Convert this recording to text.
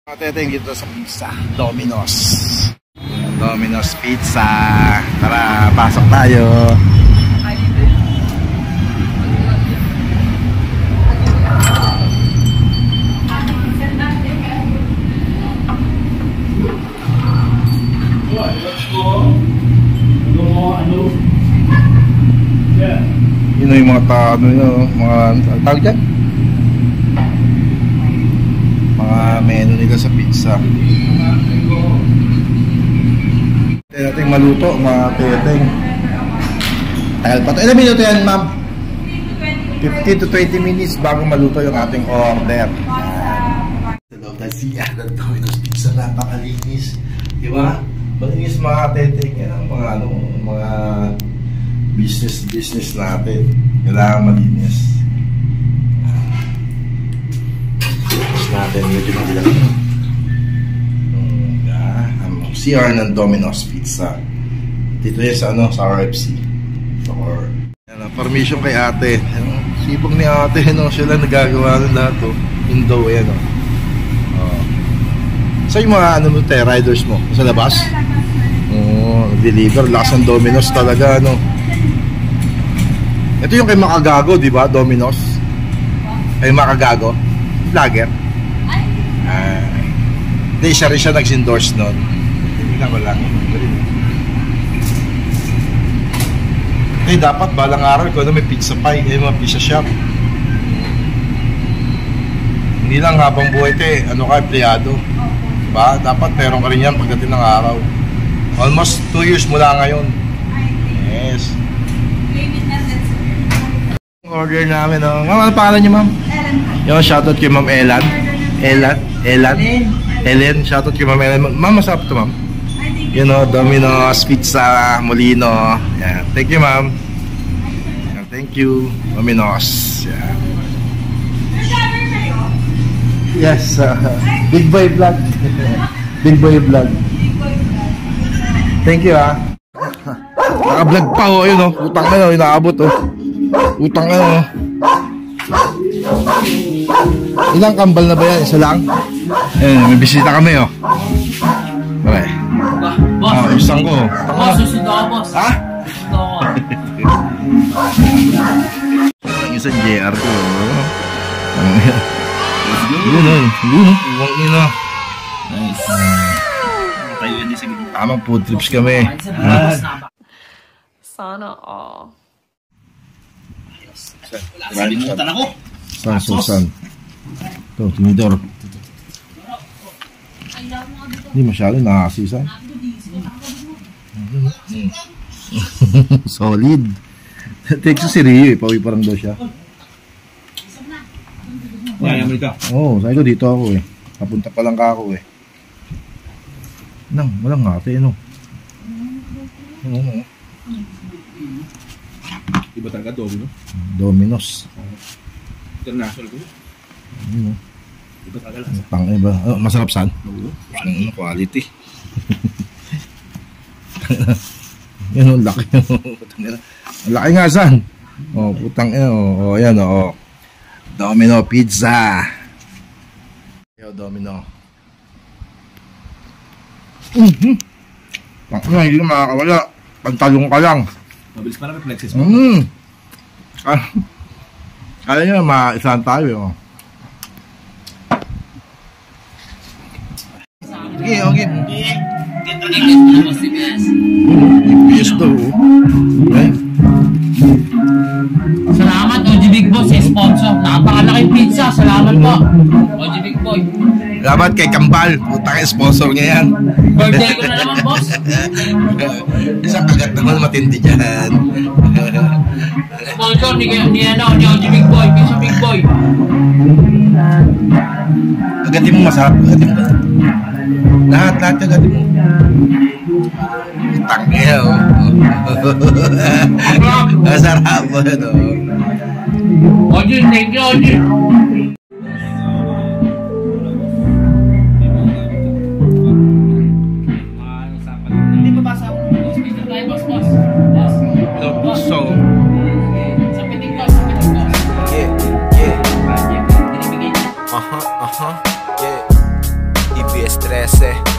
Mateteng dito sa pizza, Domino's. Domino's Pizza. Tara, pasok tayo. Yun yung mga tawag dyan? Mga menu nila sa pizza. Tayo natin maluto, mga teteng. Tagal pa ito. Ilang minuto yan, ma'am? 15 to 20 minutes bago maluto yung ating order. Sa loob na siya ng Domino's Pizza, napakalinis. Diba? Malinis mga teteng. Yan ang mga business natin. Kailangan malinis. Natin medyo mabilang CR ng Domino's Pizza. Dito yan sa RFC or permission kay ate. Sipag ni ate, sila nagagawa ng lahat window yan. So yung mga riders mo sa labas deliver, lakas ng Domino's talaga ito yung kay Makagago, di ba? Domino's kay Makagago vlogger. Hindi, siya rin siya nag-endorse nun. Hindi lang wala. Dapat balang araw ko may pizza pie, mga pizza shop. Hindi lang habang buhay ka empleyado. Diba? Dapat meron ka rin yan pagdating ng araw. Almost 2 years mula ngayon. Yes. Order namin. Ma'am, ano pangalan niyo, ma'am? Ellen. Yung shoutout kay Ma'am Ellen. Ellen, shoutout kay Ma'am Ellen. Ma'am, masarap ito, ma'am. Domino's Pizza Molino. Yeah. Thank you, ma'am. Yeah, thank you, Domino's. Yeah. Yes, Big Boy Vlog. Big Boy Vlog. Thank you, Naka-vlog pa, yun, utang na, inaabot, utang na, Ilang kambal na ba yan? Isa lang? May bisita kami, Okay. Isang ko. Boss, susunod ako, boss. Ha? Susunod ako. Ang isang JR ko. Yun. Huwag nyo na. Nice. Tayo yan din sa gilid. Tamang food trips kami. Sana all. Salimutan ako. Susan. Ito, tinidor. Hindi masyado nakasisan. Solid. Text si Rio, pauwi parang daw siya. Yayaman ka. Sabi ko dito ako Papunta pa lang ka ako walang ate Iba talaga Domino's. International ko. Iba talaga lang. Pang-iba. Masarap saan? Quality. Yan laki. Laki nga saan? Putang yan Domino Pizza. Domino. Hindi ka makakawala. Pantalong ka lang. Mabilis pa na reflexes mo. Kaya nyo maisahan tayo. Okay. GPS to. Salamat, OG Big Boss, sponsor. Napakalaking pizza. Salamat po, OG Big Boy. Salamat kay Kambal. Putang sponsor niya yan. Birthday ko na naman, boss. Isang kagat naman matindi dyan. Sponsor ni OG Big Boy. Pizza Big Boy. Agatin mo masarap. Lahat agatin mo. Tangya masarap OG, thank you, OG. Hindi pa basa ako. Boss. So Sa piting boss. yeah. Yeah. alas 13